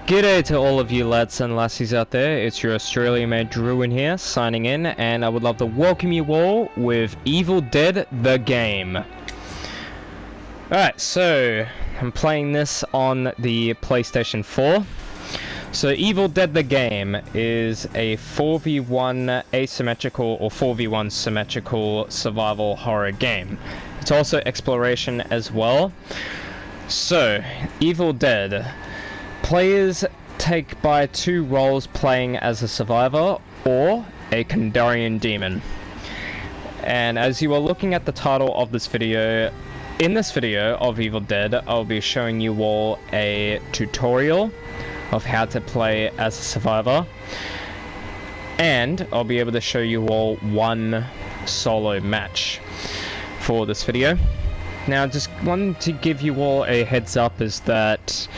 G'day to all of you lads and lassies out there, it's your Australian-made Druin here, signing in, and I would love to welcome you all with Evil Dead the game. Alright, so I'm playing this on the PlayStation 4. So Evil Dead the game is a 4v1 asymmetrical or 4v1 symmetrical survival horror game. It's also exploration as well. So, Evil Dead. Players take by two roles playing as a survivor or a Kandarian demon. And as you are looking at the title of this video, in this video of Evil Dead, I'll be showing you all a tutorial of how to play as a survivor. And I'll be able to show you all one solo match for this video. Now, just wanted to give you all a heads up is that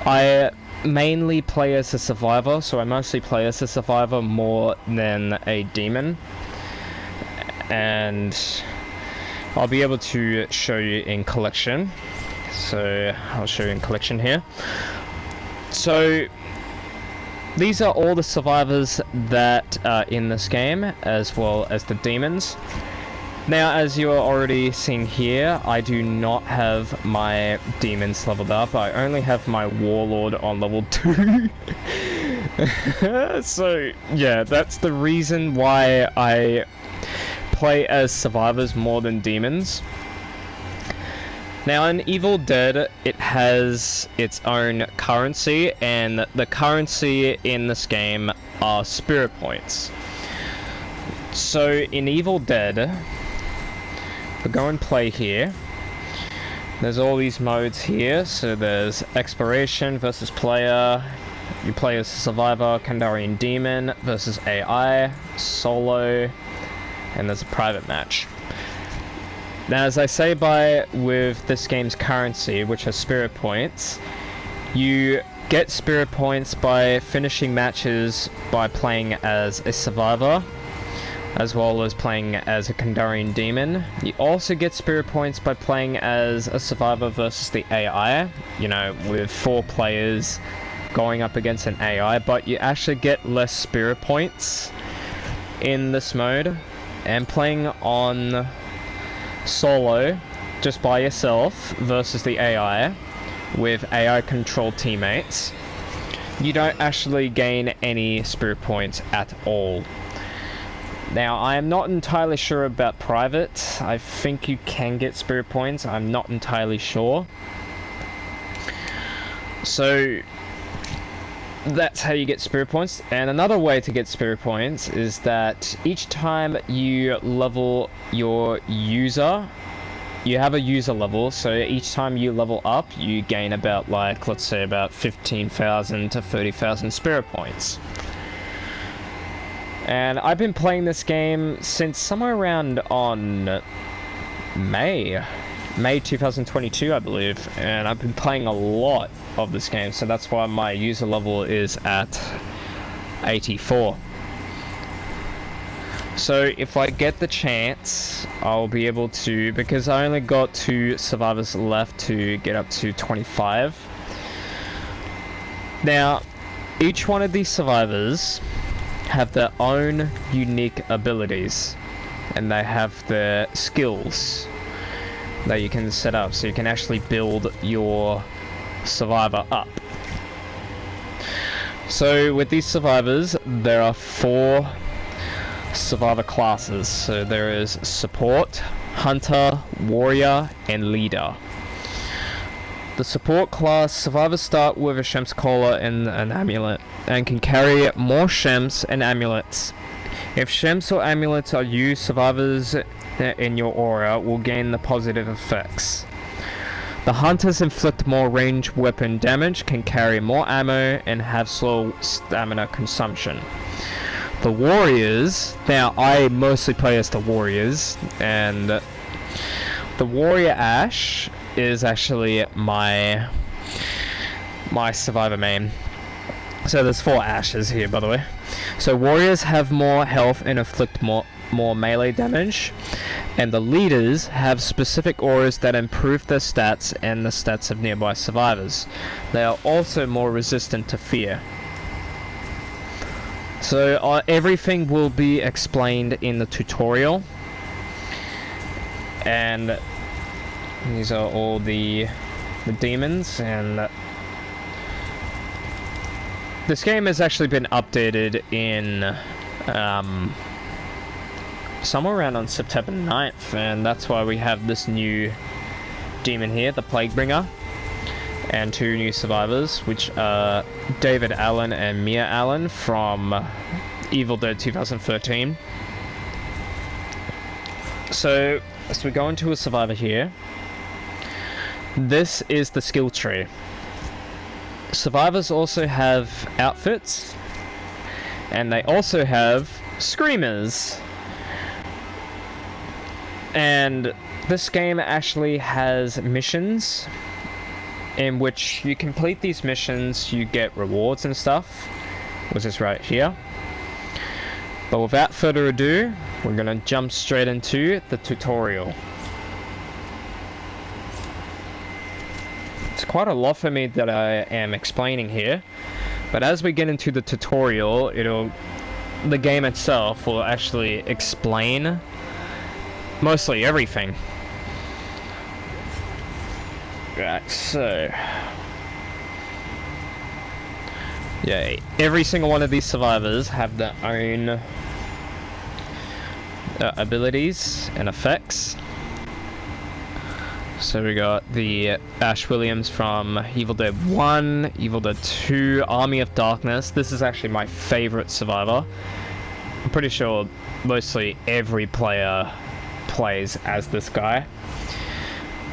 I mainly play as a survivor, so I mostly play as a survivor more than a demon. And I'll be able to show you in collection. So I'll show you in collection here. So these are all the survivors that are in this game, as well as the demons. Now, as you are already seeing here, I do not have my demons leveled up. I only have my warlord on level 2. So, yeah, that's the reason why I play as survivors more than demons. Now, in Evil Dead, it has its own currency, and the currency in this game are spirit points. So, in Evil Dead, we'll go and play here. There's all these modes here. So there's exploration versus player. You play as a survivor, Kandarian demon versus AI, solo, and there's a private match. Now, as I say with this game's currency, which are spirit points, you get spirit points by finishing matches by playing as a survivor, as well as playing as a Kandarian demon. You also get spirit points by playing as a survivor versus the AI, you know, with 4 players going up against an AI, but you actually get less spirit points in this mode. And playing on solo, just by yourself, versus the AI, with AI-controlled teammates, you don't actually gain any spirit points at all. Now, I am not entirely sure about private. I think you can get spirit points. I'm not entirely sure. So, that's how you get spirit points. And another way to get spirit points is that each time you level your user, you have a user level, so each time you level up, you gain about, like, let's say about 15,000 to 30,000 spirit points. And I've been playing this game since somewhere around on May 2022, I believe, and I've been playing a lot of this game, so that's why my user level is at 84. So if I get the chance, I'll be able to, because I only got 2 survivors left to get up to 25. Now, each one of these survivors have their own unique abilities, and they have their skills that you can set up, so you can actually build your survivor up. So with these survivors, there are 4 survivor classes. So there is support, hunter, warrior, and leader. The support class, survivors start with a Shem's collar and an amulet, and can carry more Shems and amulets. If Shems or amulets are used, survivors in your aura will gain the positive effects. The hunters inflict more ranged weapon damage, can carry more ammo, and have slow stamina consumption. The warriors, now I mostly play as the warriors, and the warrior Ash is actually my survivor main. So there's 4 Ashes here, by the way. So warriors have more health and inflict more melee damage. and the leaders have specific auras that improve their stats and the stats of nearby survivors. They are also more resistant to fear. So everything will be explained in the tutorial, and these are all the demons, and this game has actually been updated in somewhere around on September 9th, and that's why we have this new demon here, the Plaguebringer, and two new survivors, which are David Allen and Mia Allen from Evil Dead 2013. So, as we go into a survivor here, this is the skill tree. Survivors also have outfits, and they also have screamers. And this game actually has missions in which you complete these missions, you get rewards and stuff, which is right here. But without further ado, we're gonna jump straight into the tutorial. It's quite a lot for me that I am explaining here, but as we get into the tutorial, the game itself will actually explain mostly everything. Right, so yeah, every single one of these survivors have their own abilities and effects. So we got the Ash Williams from Evil Dead 1, Evil Dead 2, Army of Darkness. This is actually my favorite survivor. I'm pretty sure mostly every player plays as this guy.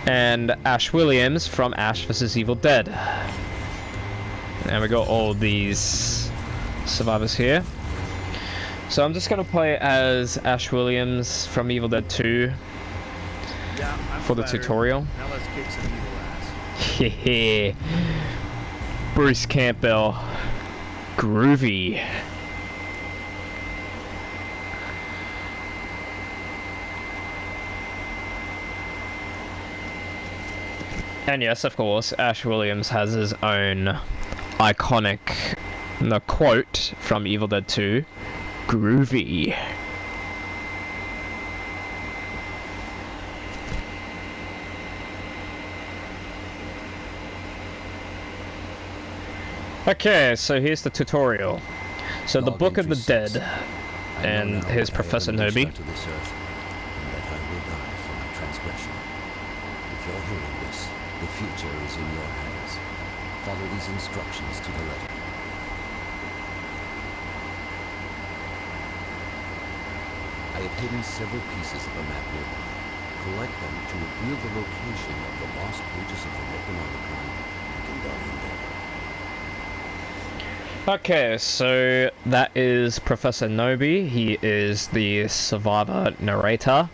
And Ash Williams from Ash vs. Evil Dead. And we got all these survivors here. So I'm just gonna play as Ash Williams from Evil Dead 2 for the tutorial. Now let's kick some evil ass. Yeah. Bruce Campbell. Groovy. And yes, of course, Ash Williams has his own iconic quote from Evil Dead 2, groovy. Okay, so here's the tutorial. So the Book of the Dead, and here's Professor Nobi. The future is in your hands. Follow these instructions to the letter. I have hidden several pieces of a map nearby. Collect them to reveal the location of the lost pages of the Necronomicon and Kandarian Dagger. Okay, so that is Professor Nobi. He is the survivor narrator.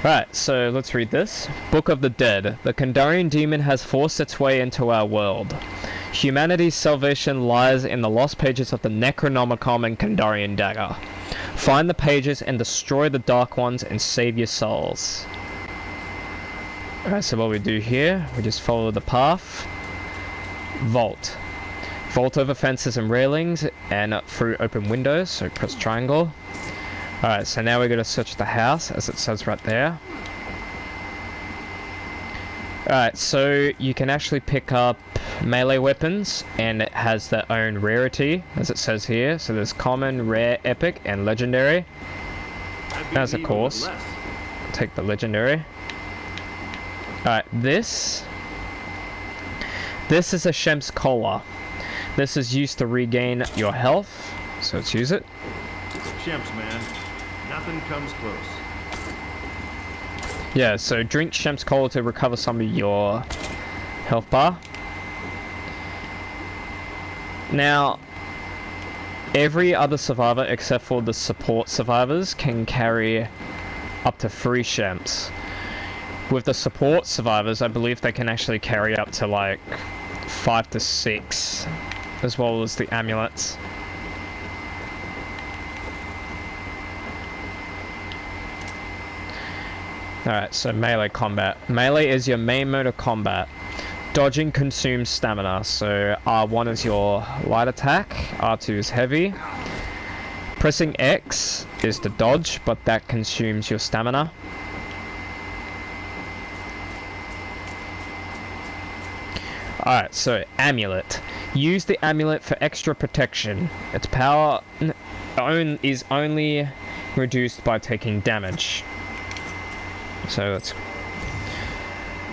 Right, so let's read this. Book of the Dead. The Kandarian demon has forced its way into our world. Humanity's salvation lies in the lost pages of the Necronomicon and Kandarian Dagger. Find the pages and destroy the Dark Ones and save your souls. Alright, so what we do here, we just follow the path. Vault. Vault over fences and railings and through open windows, so press triangle. Alright, so now we're going to search the house, as it says right there. Alright, so you can actually pick up melee weapons, and it has their own rarity, as it says here. So there's common, rare, epic, and legendary. As of course, take the legendary. Alright, this is a Shemp's Collar. This is used to regain your health, so let's use it. Shemps, man. Nothing comes close. Yeah, so drink Shemp's Collar to recover some of your health bar. Now, every other survivor except for the support survivors can carry up to 3 Shemps. With the support survivors, I believe they can actually carry up to like 5 to 6, as well as the amulets. Alright, so melee combat. Melee is your main mode of combat. Dodging consumes stamina, so R1 is your light attack, R2 is heavy. Pressing X is to dodge, but that consumes your stamina. Alright, so amulet. Use the amulet for extra protection. Its power is only reduced by taking damage. So let's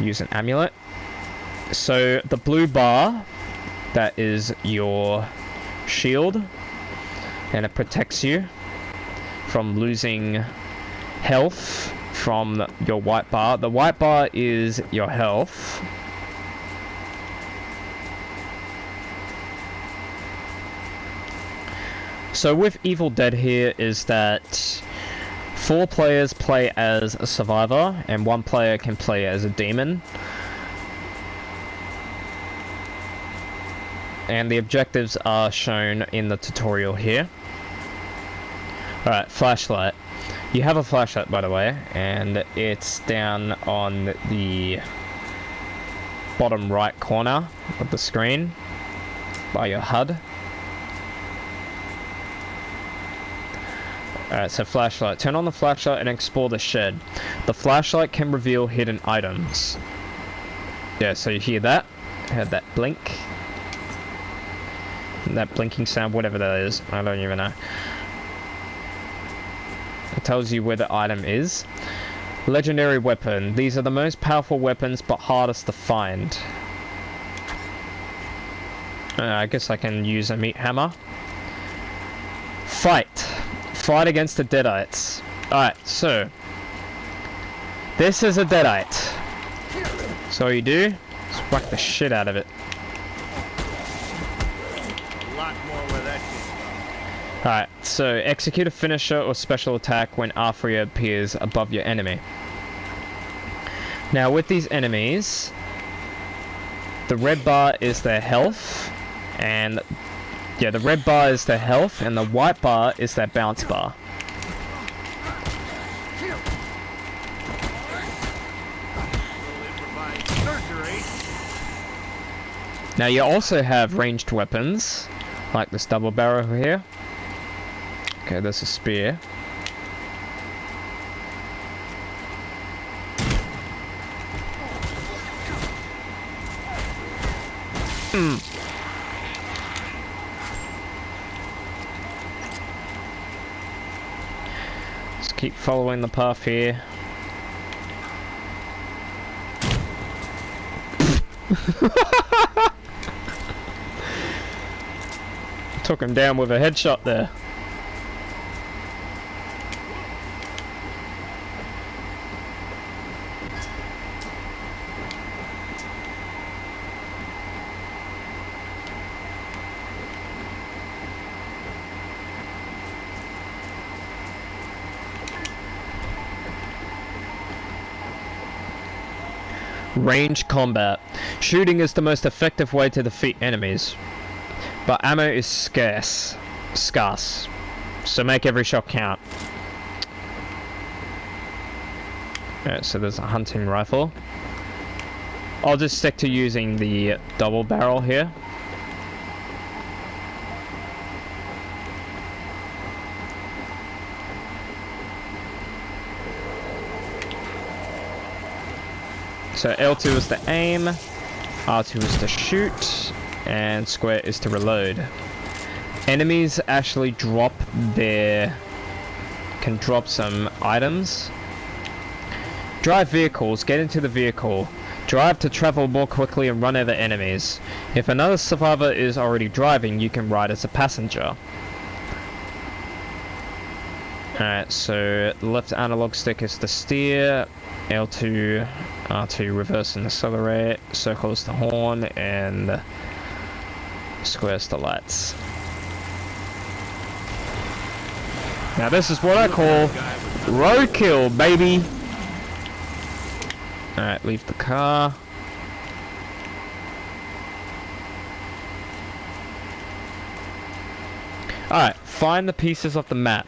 use an amulet. So the blue bar, that is your shield, and it protects you from losing health from your white bar. The white bar is your health. So with Evil Dead here is that 4 players play as a survivor and 1 player can play as a demon. And the objectives are shown in the tutorial here. Alright, flashlight. You have a flashlight, by the way, and it's down on the bottom right corner of the screen by your HUD. Alright, so flashlight. Turn on the flashlight and explore the shed. The flashlight can reveal hidden items. Yeah, so you hear that? Heard that blink. That blinking sound, whatever that is. I don't even know. It tells you where the item is. Legendary weapon. These are the most powerful weapons, but hardest to find. I guess I can use a meat hammer. Fight. Fight against the Deadites. Alright, so this is a Deadite. So all you do is whack the shit out of it. A lot more where that came from. Alright, so execute a finisher or special attack when R3 appears above your enemy. Now with these enemies, the red bar is their health, and yeah, the red bar is their health, and the white bar is their bounce bar. Now you also have ranged weapons, like this double barrel here. Okay, there's a spear. Just keep following the path here. Took him down with a headshot there. Range combat. Shooting is the most effective way to defeat enemies, but ammo is scarce, so make every shot count. Alright, so there's a hunting rifle. I'll just stick to using the double barrel here. So L2 is to aim, R2 is to shoot, and square is to reload. Enemies actually can drop some items. Drive vehicles, get into the vehicle. Drive to travel more quickly and run over enemies. If another survivor is already driving, you can ride as a passenger. Alright, so left analog stick is to steer, L2, R2 reverse and accelerate, circle is the horn, and square is the lights. Now this is what I call roadkill, baby! Alright, leave the car. Alright, find the pieces of the map.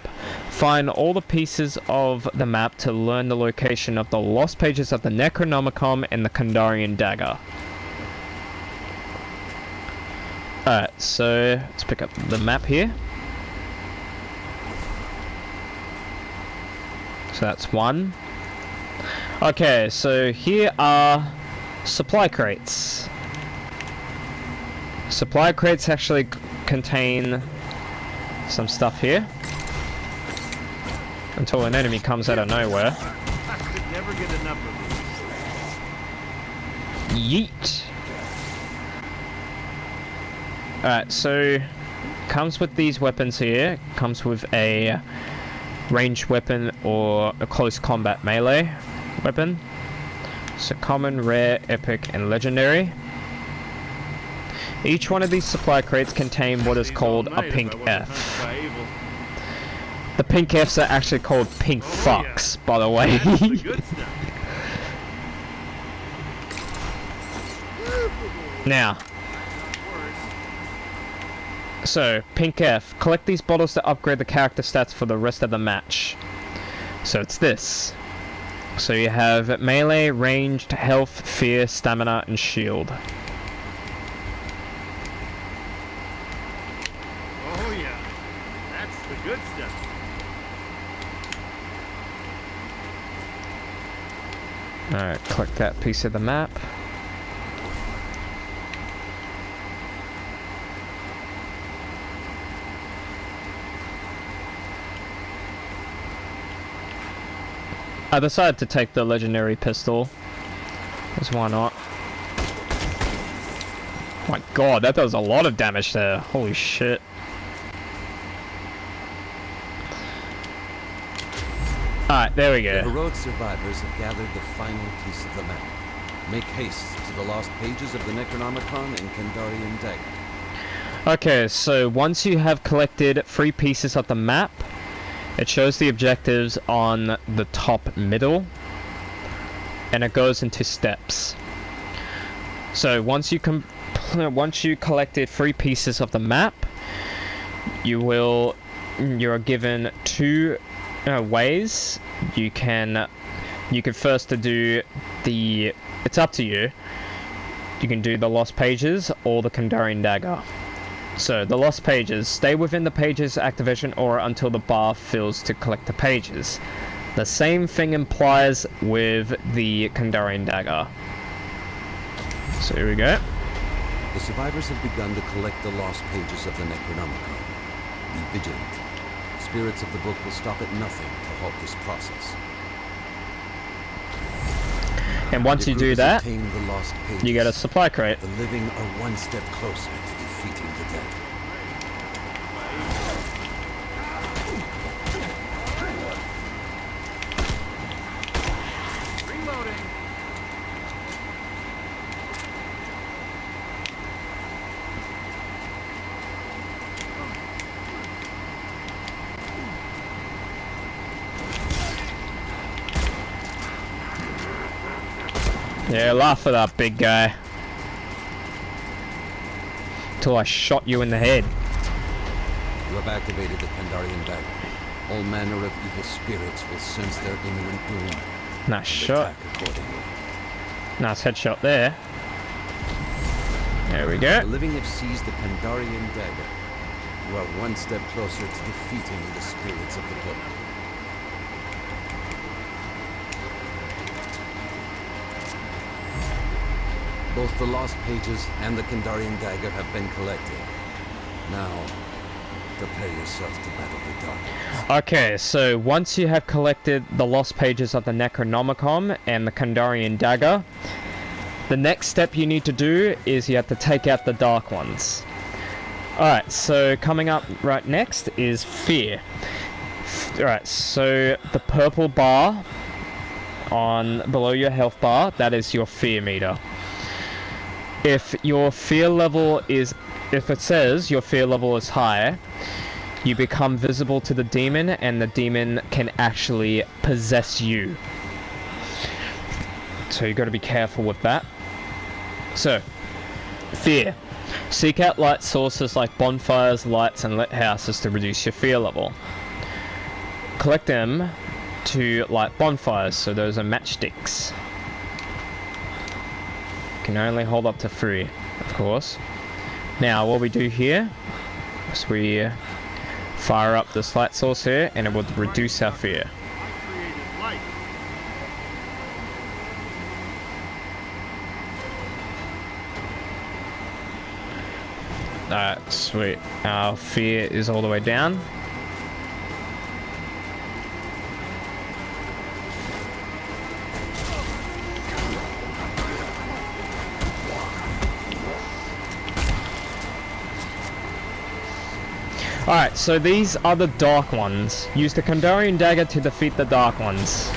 Find all the pieces of the map to learn the location of the lost pages of the Necronomicon and the Kandarian Dagger. Alright, so let's pick up the map here. So that's one. Okay, so here are supply crates. Supply crates actually contain some stuff here. Until an enemy comes out of nowhere. I could never get enough of these. Yeet! Alright, so comes with these weapons here. Comes with a ranged weapon or a close combat melee weapon. So common, rare, epic, and legendary. Each one of these supply crates contain what is called a pink F. The pink Fs are actually called pink fucks, by the way. That's the good stuff. Now, so pink F, collect these bottles to upgrade the character stats for the rest of the match. So it's this. So you have melee, ranged, health, fear, stamina, and shield. Oh yeah, that's the good stuff. Alright, collect that piece of the map. I decided to take the legendary pistol, because why not? My god, that does a lot of damage there. Holy shit. Alright, there we The go. heroic survivors have gathered the final piece of the map. Make haste to the lost pages of the Necronomicon and Kandarian Dagger. Okay, so once you have collected 3 pieces of the map, it shows the objectives on the top middle, and it goes into steps. So once you collected 3 pieces of the map, you're given 2 ways. You can first do the, it's up to you. You can do the lost pages or the Kandarian Dagger. So the lost pages, stay within the pages activation aura until the bar fills to collect the pages. The same thing implies with the Kandarian Dagger. So here we go. The survivors have begun to collect the lost pages of the Necronomicon. Be vigilant. Spirits of the book will stop at nothing to halt this process. And once you do that, The lost pages. you get a supply crate. The living are one step closer to defeating the dead. Reloading. Yeah, laugh at that big guy. Till I shot you in the head. You have activated the Kandarian Dagger. All manner of evil spirits will sense their imminent doom. Nice and shot. attack accordingly. Nice headshot there. There we The go. living have seized the Kandarian Dagger. You are one step closer to defeating the spirits of the book. Both the lost pages and the Kandarian Dagger have been collected. Now, prepare yourself to battle the darkness. Okay, so once you have collected the lost pages of the Necronomicon and the Kandarian Dagger, the next step you need to do is you have to take out the dark ones. Alright, so coming up right next is Fear. Alright, so the purple bar on below your health bar, that is your fear meter. If your fear level is, if it says your fear level is high, you become visible to the demon and the demon can actually possess you. So you got to be careful with that. So, fear. Seek out light sources like bonfires, lights, and lit houses to reduce your fear level. collect them to light bonfires, so those are matchsticks. Can only hold up to 3, of course. Now what we do here is we fire up this light source here, and it will reduce our fear. Alright, sweet. Our fear is all the way down. Alright, so these are the Dark Ones. Use the Kandarian Dagger to defeat the Dark Ones.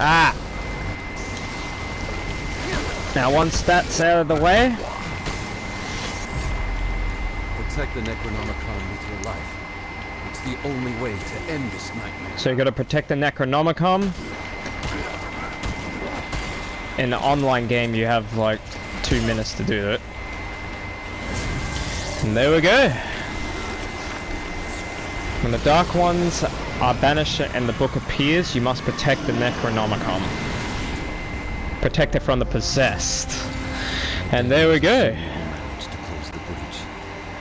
Ah! Now once that's out of the way... Protect the Necronomicon with your life. It's the only way to end this nightmare. So you gotta protect the Necronomicon. In the online game you have like 2 minutes to do it. And there we go! When the Dark Ones are banished and the book appears, you must protect the Necronomicon. Protect it from the possessed. And there we go. To close the breach.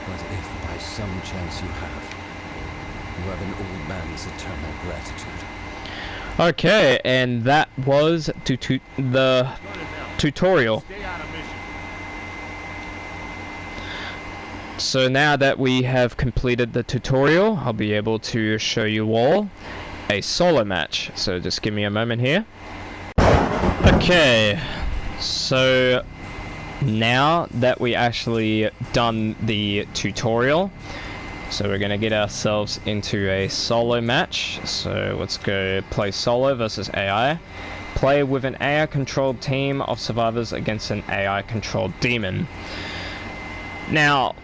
But if by some chance you have an old man's eternal gratitude. Okay, and that was the tutorial. So now that we have completed the tutorial, I'll be able to show you all a solo match. So just give me a moment here. Okay, so now that we actually done the tutorial, so we're gonna get ourselves into a solo match. So let's go play solo versus AI. Play with an AI controlled team of survivors against an AI controlled demon. Now,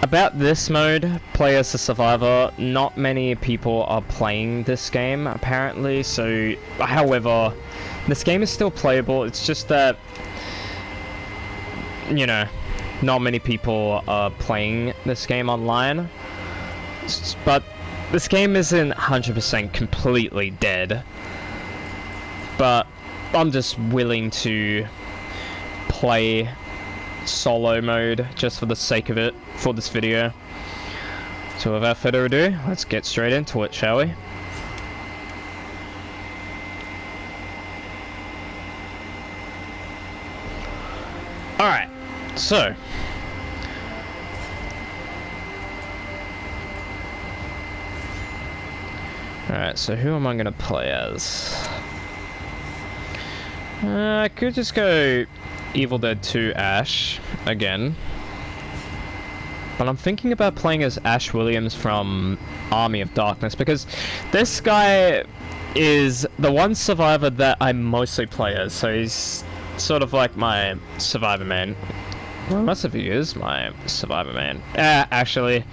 about this mode, play as a survivor, not many people are playing this game apparently, so however, this game is still playable. It's just that, you know, not many people are playing this game online, but this game isn't 100% completely dead, but I'm just willing to play solo mode just for the sake of it for this video. So without further ado, let's get straight into it, shall we? Alright, so who am I gonna play as? I could just go Evil Dead 2 Ash again, but I'm thinking about playing as Ash Williams from Army of Darkness, because this guy is the one survivor that I mostly play as, so he's sort of like my survivor main. Well, most of he is my survivor main. Actually,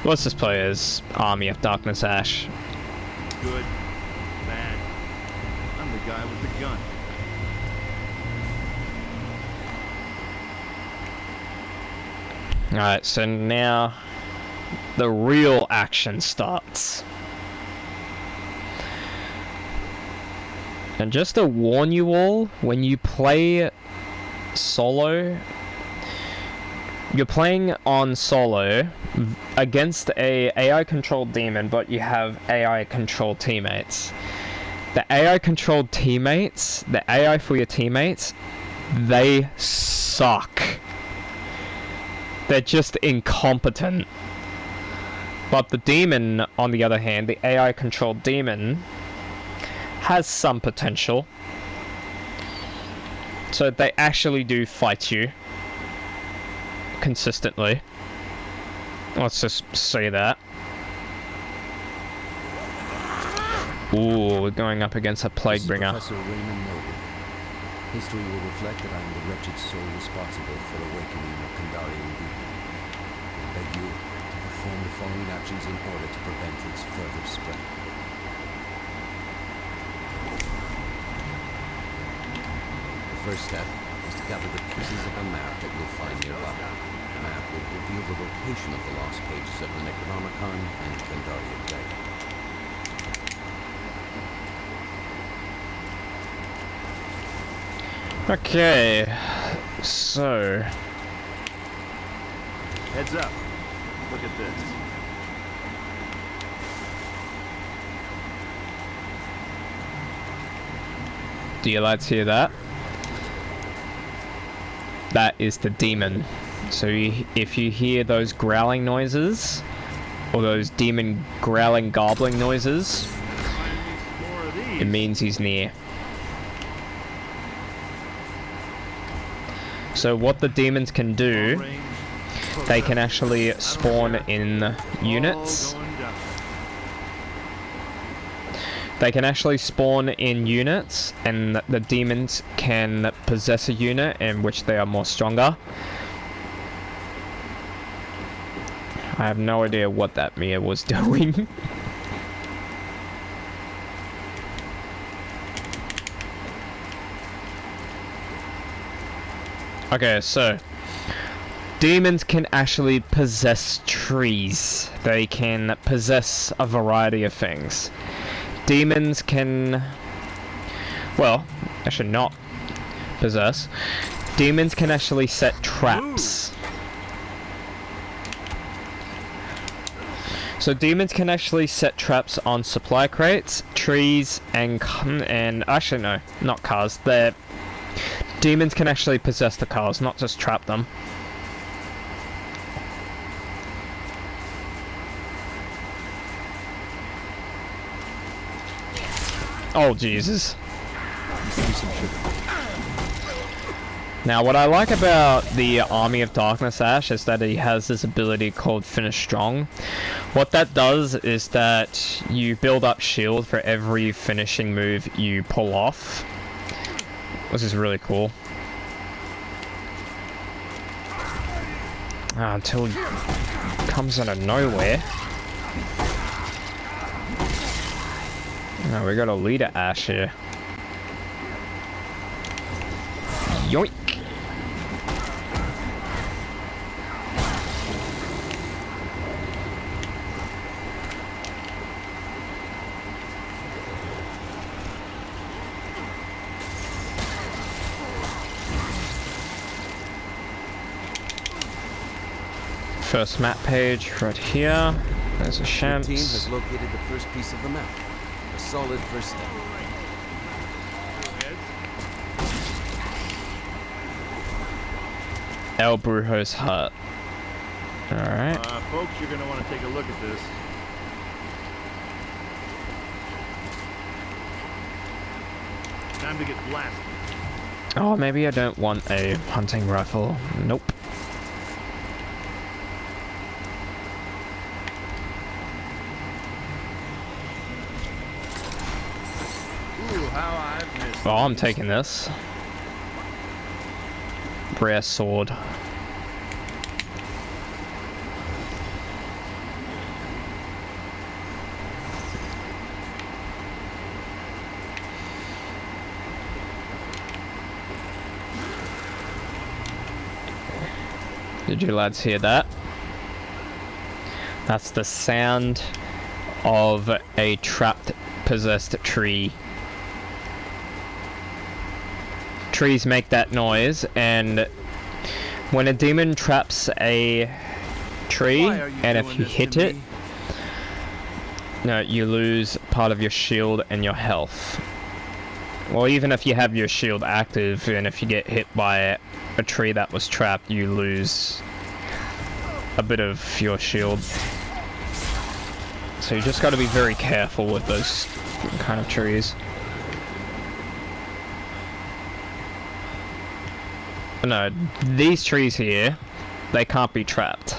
let's just play as Army of Darkness Ash. Good, bad. I'm the guy with the gun. Alright, so now the real action starts. And just to warn you all, when you play solo, you're playing on solo against a AI controlled demon, but you have AI controlled teammates. The AI controlled teammates, the AI for your teammates, they suck. They're just incompetent. But the demon, on the other hand, the AI controlled demon, has some potential. So they actually do fight you consistently. Let's just say that. Ooh, we're going up against a plague As bringer. Professor Raymond noted, history will reflect that I am the wretched soul responsible for awakening a Kandarian demon. I beg you to perform the following actions in order to prevent its further spread. The first step is to gather the pieces of a map that you'll find nearby. The map will reveal the location of the lost pages of the Necronomicon and Kandarian Dagger. Okay, so Heads up. Look at this. do you lads hear that? That is the demon. So if you hear those growling noises, or those demon growling gobbling noises, More of these. it means he's near. So what the demons can do, Range. they can actually spawn in units. All going down. They can actually spawn in units, and the demons can possess a unit in which they are more stronger. I have no idea what that Mia was doing. Okay, so demons can actually possess trees. They can possess a variety of things. Demons can, well, actually not possess. Demons can actually set traps. So demons can actually set traps on supply crates, trees, and actually no, not cars. Demons can actually possess the cars, not just trap them. Oh, Jesus. Now, what I like about the Army of Darkness Ash is that he has this ability called Finish Strong. What that does is that you build up shield for every finishing move you pull off. This is really cool. Until it comes out of nowhere. Oh, we got a leader Ash here. Yoink! First map page right here. There's a Your Shamps. team has located the first piece of the map. A solid first step. El Brujo's hut. Alright. Folks, you're going to want to take a look at this. Time to get blasted. Oh, maybe I don't want a hunting rifle. Nope. Ooh, how I've missed. Oh, I'm taking this. Rare sword. Did you lads hear that? That's the sound of a trapped, possessed tree. Trees make that noise, and when a demon traps a tree, Why are you and if doing you this hit to it, me? no, you lose part of your shield and your health. Well, even if you have your shield active, and if you get hit by a tree that was trapped, you lose a bit of your shield. So you just got to be very careful with those kind of trees. No, these trees here, they can't be trapped.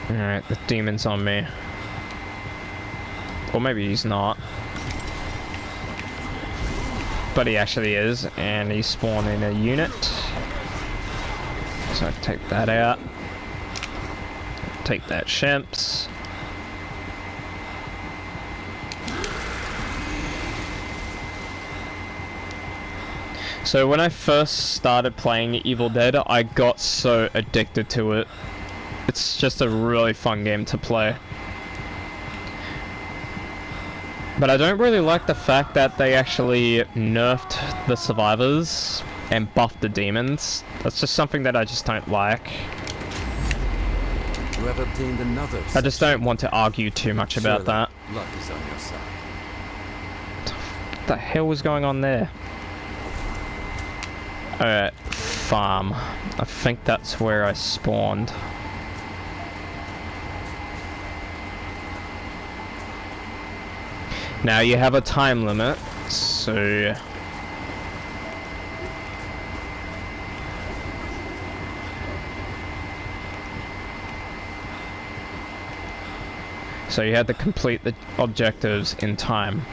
Alright, the demon's on me. Or maybe he's not. But he actually is, and he's spawning a unit. So take that out. Take that shimps. So when I first started playing Evil Dead, I got so addicted to it. It's just a really fun game to play. But I don't really like the fact that they actually nerfed the survivors and buffed the demons. That's just something that I just don't like. You have obtained another. I just don't want to argue too much about that. Luck is on your side. What the hell was going on there? Alright, farm. I think that's where I spawned. Now you have a time limit, so... So you had to complete the objectives in time.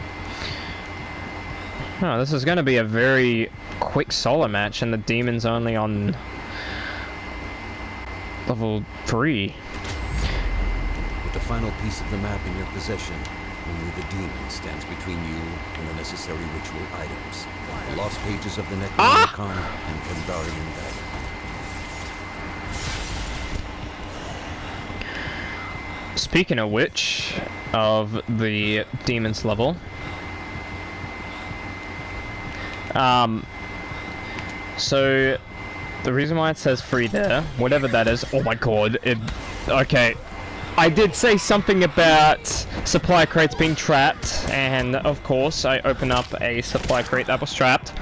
Oh, this is going to be a very quick solo match, and the demon's only on level 3. With the final piece of the map in your possession, only the demon stands between you and the necessary ritual items. The lost pages of the Necronomicon and Kandarian dagger. Speaking of which, of the demon's level, so the reason why it says free there, whatever that is, oh my god, okay, I did say something about supply crates being trapped, and of course I open up a supply crate that was trapped.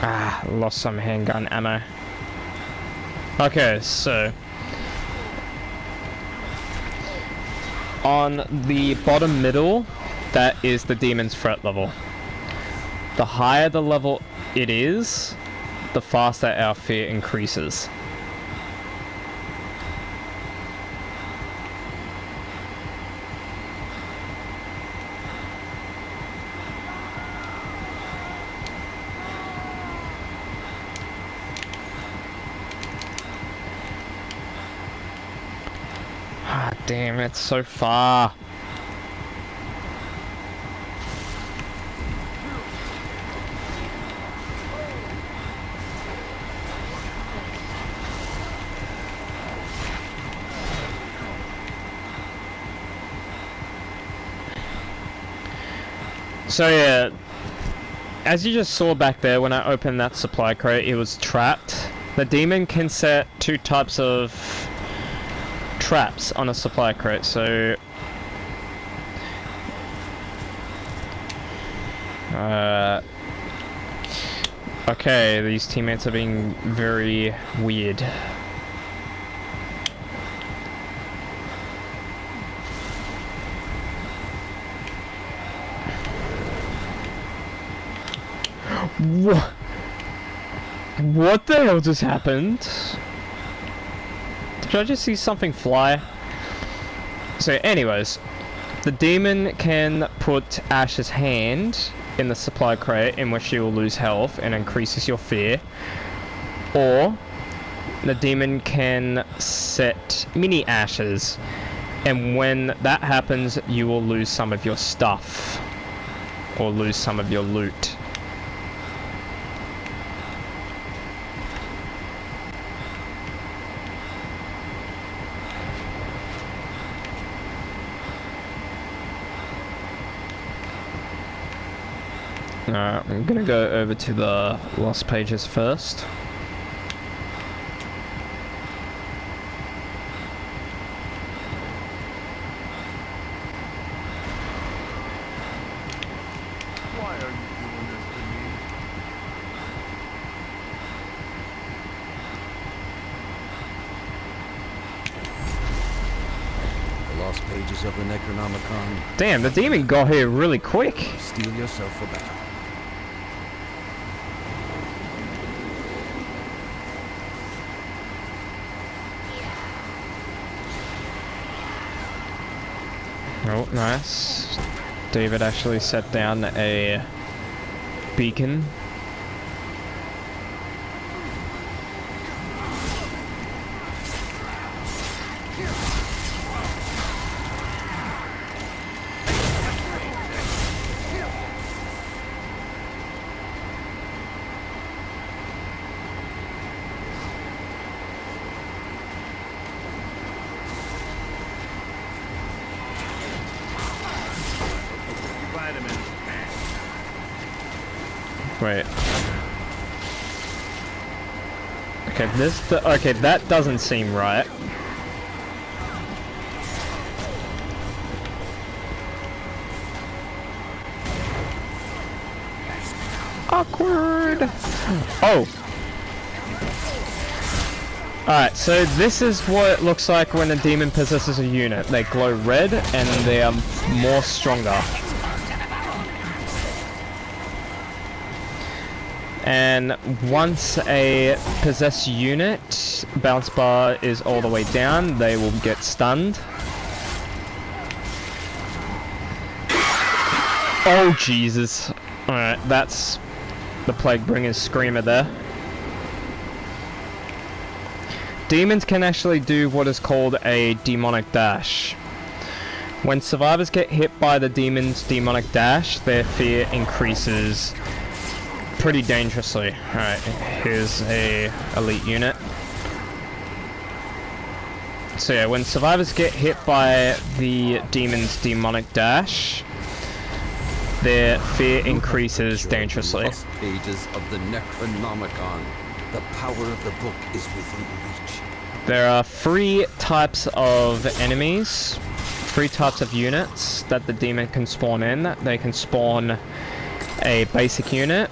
Ah, lost some handgun ammo. Okay, so on the bottom middle, that is the demon's threat level. The higher the level it is, the faster our fear increases. Ah, damn, it's so far. So yeah, as you just saw back there when I opened that supply crate, it was trapped. The demon can set 2 types of traps on a supply crate, so okay, these teammates are being very weird. What the hell just happened? Did I just see something fly? So anyways, the demon can put Ash's hand in the supply crate, in which you will lose health and increases your fear. Or the demon can set mini Ashes, and when that happens you will lose some of your stuff. Or lose some of your loot. Alright, I'm gonna go over to the lost pages first. Why are you doing this to me? The lost pages of the Necronomicon. Damn, the demon got here really quick. Steel yourself for battle. Oh, nice. David actually set down a beacon. Wait. Okay, okay, that doesn't seem right. Awkward. Oh. Alright, so this is what it looks like when a demon possesses a unit. They glow red and they are more stronger. And once a possessed unit bounce bar is all the way down, they will get stunned. Oh Jesus. Alright, that's the Plaguebringer's screamer there. Demons can actually do what is called a demonic dash. When survivors get hit by the demon's demonic dash, their fear increases pretty dangerously. Alright, here's a elite unit. So yeah, when survivors get hit by the demon's demonic dash, their fear increases dangerously. Lost pages of the Necronomicon. The power of the book is within reach. There are 3 types of enemies, 3 types of units that the demon can spawn in. They can spawn a basic unit,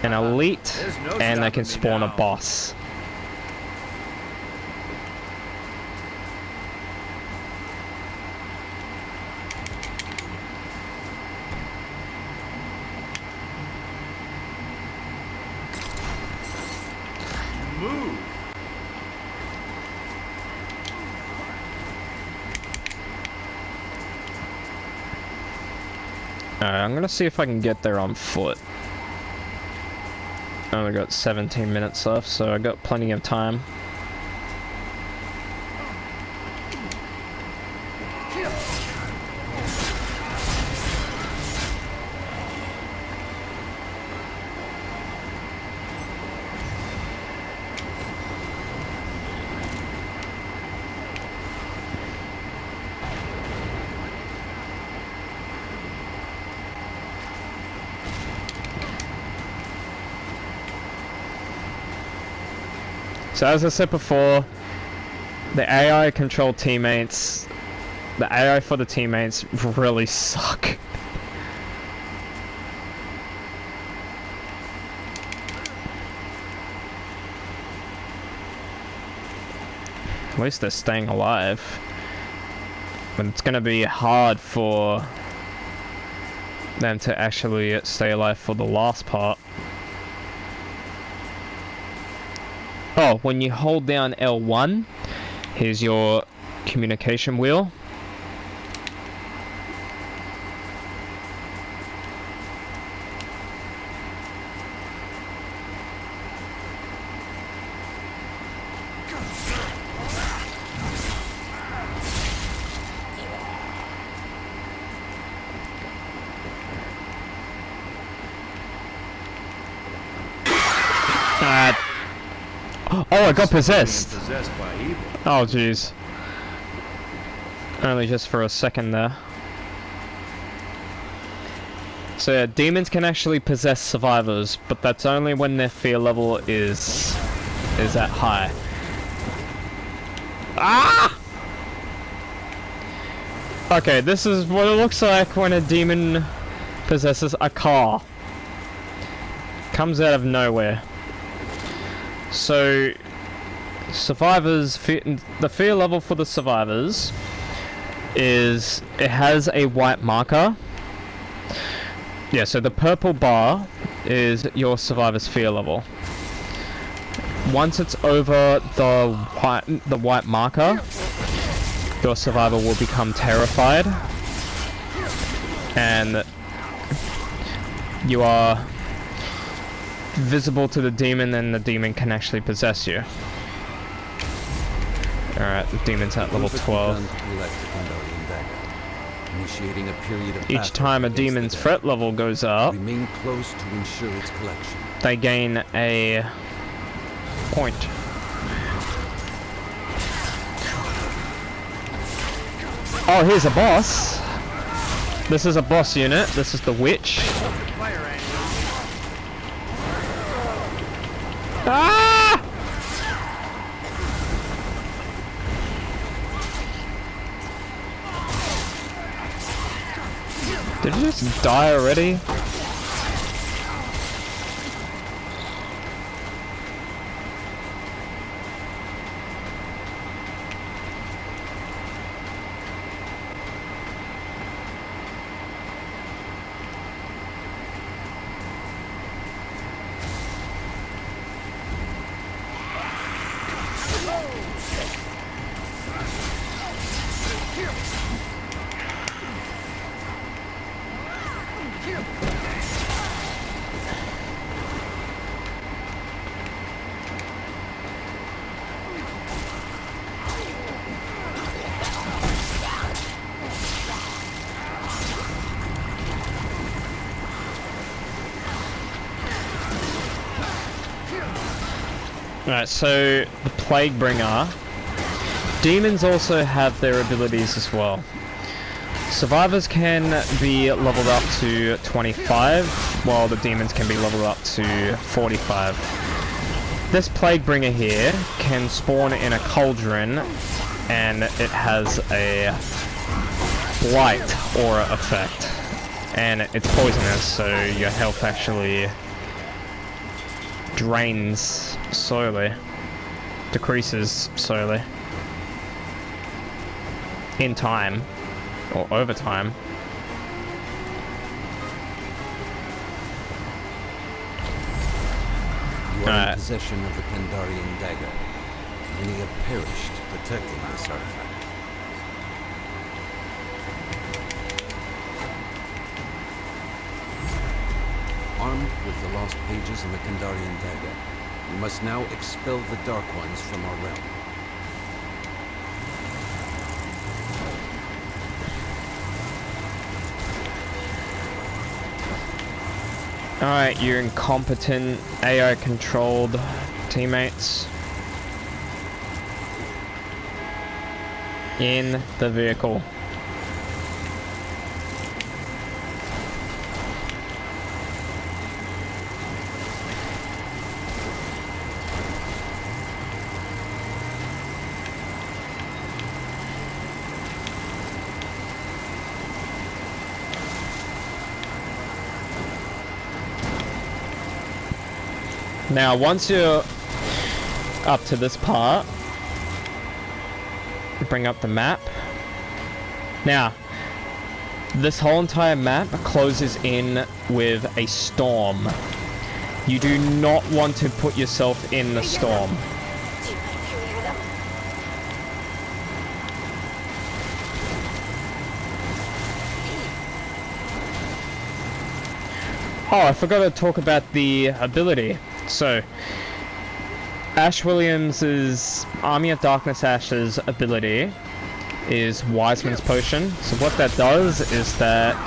an elite, and they can spawn a boss. Move. Alright, I'm gonna see if I can get there on foot. I only got 17 minutes left, so I got plenty of time. So as I said before, the AI controlled teammates, the AI for the teammates really suck. At least they're staying alive. But it's gonna be hard for them to actually stay alive for the last part. Oh, when you hold down L1, here's your communication wheel. Oh, I got possessed. Possessed by evil. Oh, jeez. Only just for a second there. So yeah, demons can actually possess survivors, but that's only when their fear level is that high. Ah! Okay, this is what it looks like when a demon possesses a car. Comes out of nowhere. So, survivors, the fear level for the survivors is, it has a white marker. Yeah, so the purple bar is your survivor's fear level. Once it's over the white marker, your survivor will become terrified. and you are visible to the demon, and the demon can actually possess you. Alright, the demon's at level 12. Initiating a period of Each time a demon's threat level goes up, remain close to ensure its collection. they gain a point. Oh, here's a boss. This is a boss unit. This is the witch. Ah! Did you just die already? Alright, so the Plague Bringer. Demons also have their abilities as well. Survivors can be leveled up to 25, while the demons can be leveled up to 45. This Plague Bringer here can spawn in a cauldron, and it has a blight aura effect. And it's poisonous, so your health actually drains slowly, decreases slowly in time or over time. You are in possession of the Kandarian dagger. Many have perished protecting this artifact. Armed with the lost pages and the Kandarian dagger, we must now expel the Dark Ones from our realm. Alright, you incompetent AI-controlled teammates. In the vehicle. Now, once you're up to this part, bring up the map. Now, this whole entire map closes in with a storm. You do not want to put yourself in the storm. Oh, I forgot to talk about the ability. So, Ash Williams' Army of Darkness Ash's ability is Wiseman's Potion. So what that does is that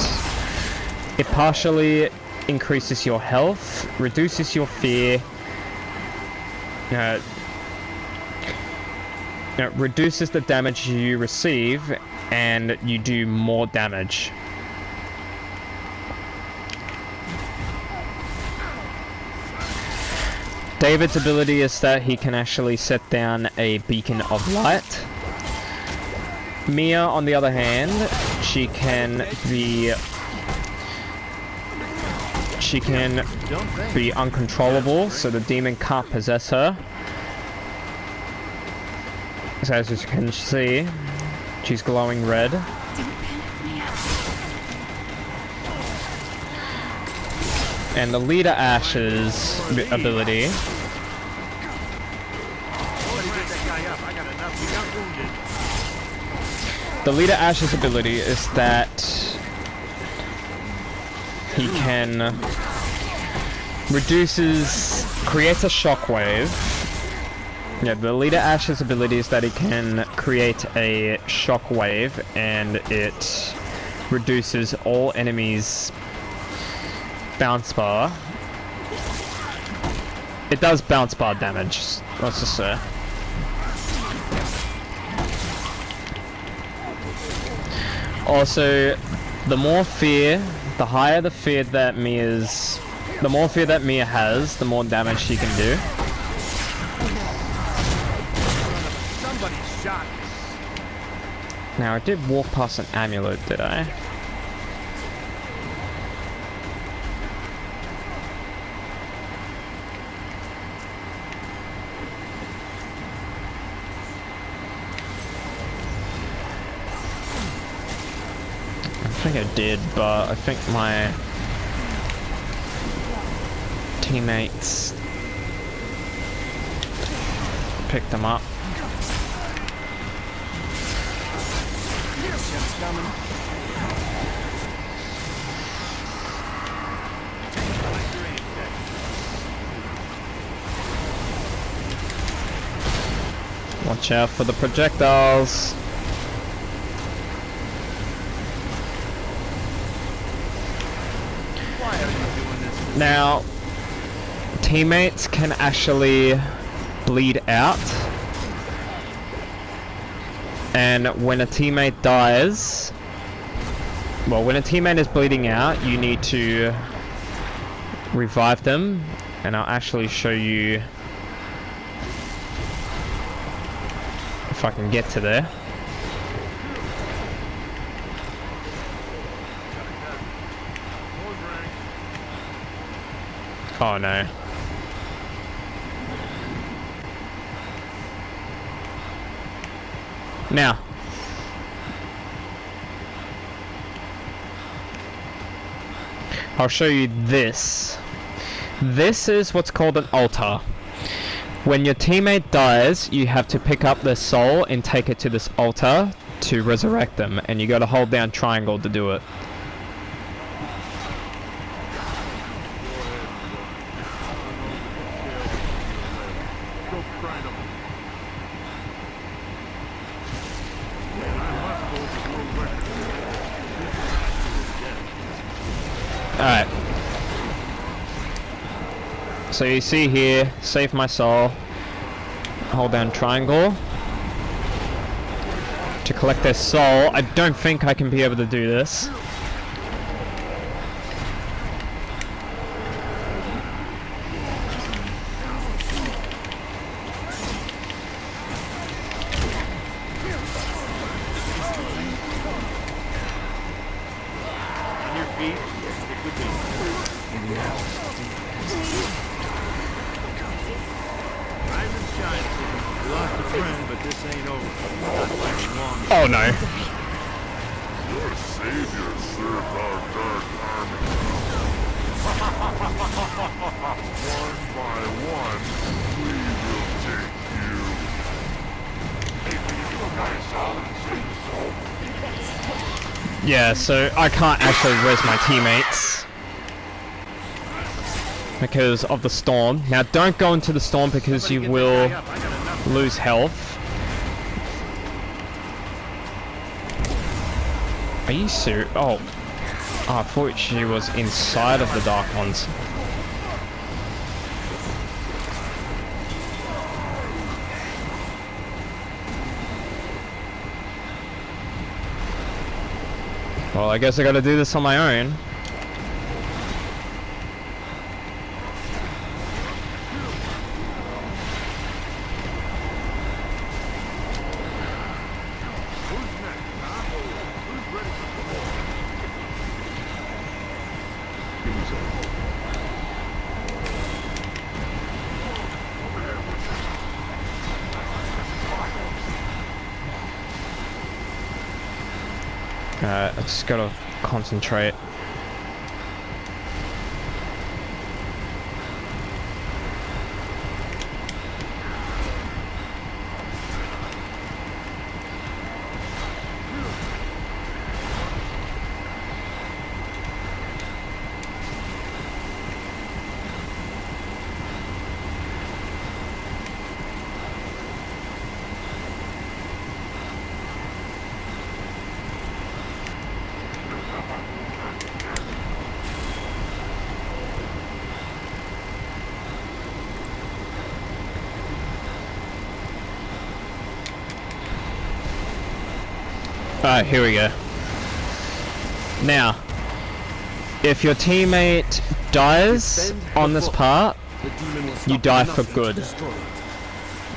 it partially increases your health, reduces your fear, reduces the damage you receive, and you do more damage. David's ability is that he can actually set down a beacon of light. Mia, on the other hand, she can be uncontrollable, so the demon can't possess her. So as you can see, she's glowing red. And the leader Ash's ability is that he can creates a shockwave. Yeah, the leader Ash's ability is that he can create a shockwave and it reduces all enemies' bounce bar. It does bounce bar damage, let's just say. Also, the higher the fear that the more fear that Mia has, the more damage she can do. Somebody shot me. Now, I did walk past an amulet, did I? I think I did, but I think my teammates picked them up. Watch out for the projectiles. Now, teammates can actually bleed out, and when a teammate dies, when a teammate is bleeding out, you need to revive them, and I'll actually show you if I can get to there. Oh no. Now, I'll show you this. This is what's called an altar. When your teammate dies, you have to pick up their soul and take it to this altar to resurrect them, and you gotta hold down triangle to do it. Alright. So you see here, save my soul, hold down triangle to collect their soul. I don't think I can be able to do this. Oh no. Your savior served our dark army. One by one, we will take you. Yeah, so I can't actually res my teammates because of the storm. Now don't go into the storm because you will lose health. Are you serious? Oh, I thought she was inside of the dark ones. Well, I guess I gotta do this on my own. I just gotta concentrate. Alright, here we go. Now, if your teammate dies on this part, you die for good.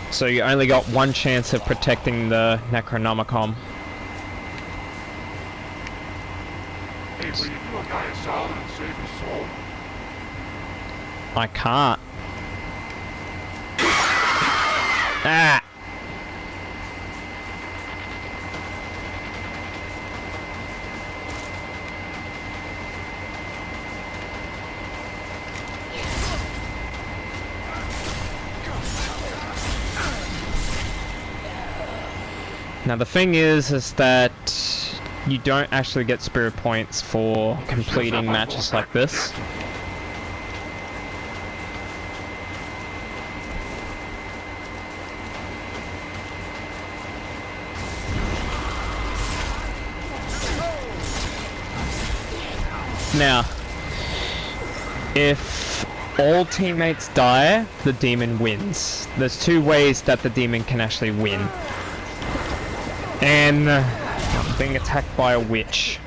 So you only got one chance of protecting the Necronomicon. Hey, will you do a guy a solid and save his soul? I can't. Ah! Now the thing is that you don't actually get spirit points for completing matches like this. Now, if all teammates die, the demon wins. There's two ways that the demon can actually win. And being attacked by a witch.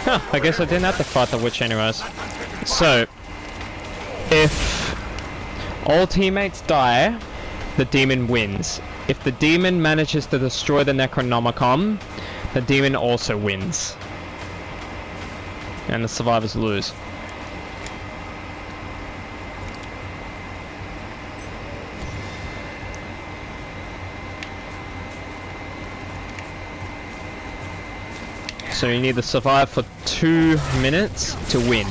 Huh, I guess I didn't have to fight the witch anyways. So, if all teammates die, the demon wins. If the demon manages to destroy the Necronomicon, the demon also wins. And the survivors lose. So you need to survive for 2 minutes to win.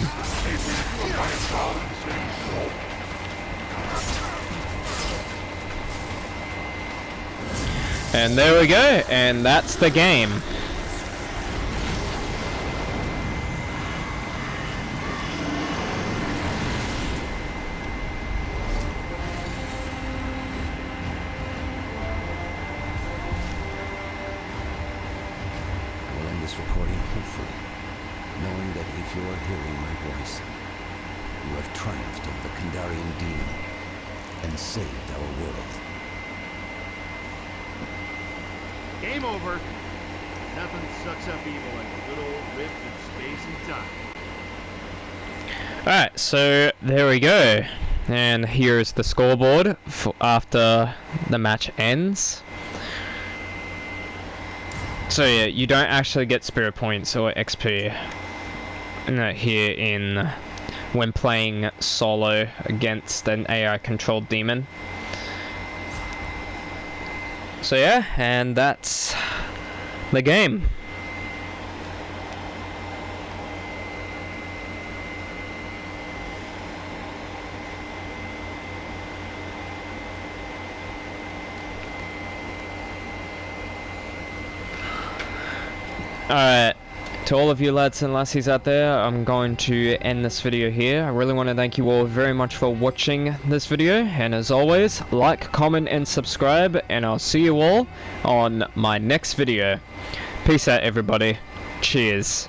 And there we go, and that's the game. I will end this recording hopefully, knowing that if you are hearing my voice, you have triumphed over the Kandarian demon and saved our world. Game over. Nothing sucks up evil like a good old rift in space and time. Alright, so there we go. And here's the scoreboard for after the match ends. So yeah, you don't actually get spirit points or XP here in when playing solo against an AI controlled demon. So yeah, and that's the game. Alright, to all of you lads and lassies out there, I'm going to end this video here. I really want to thank you all very much for watching this video, and as always, like, comment and subscribe, and I'll see you all on my next video. Peace out everybody. Cheers.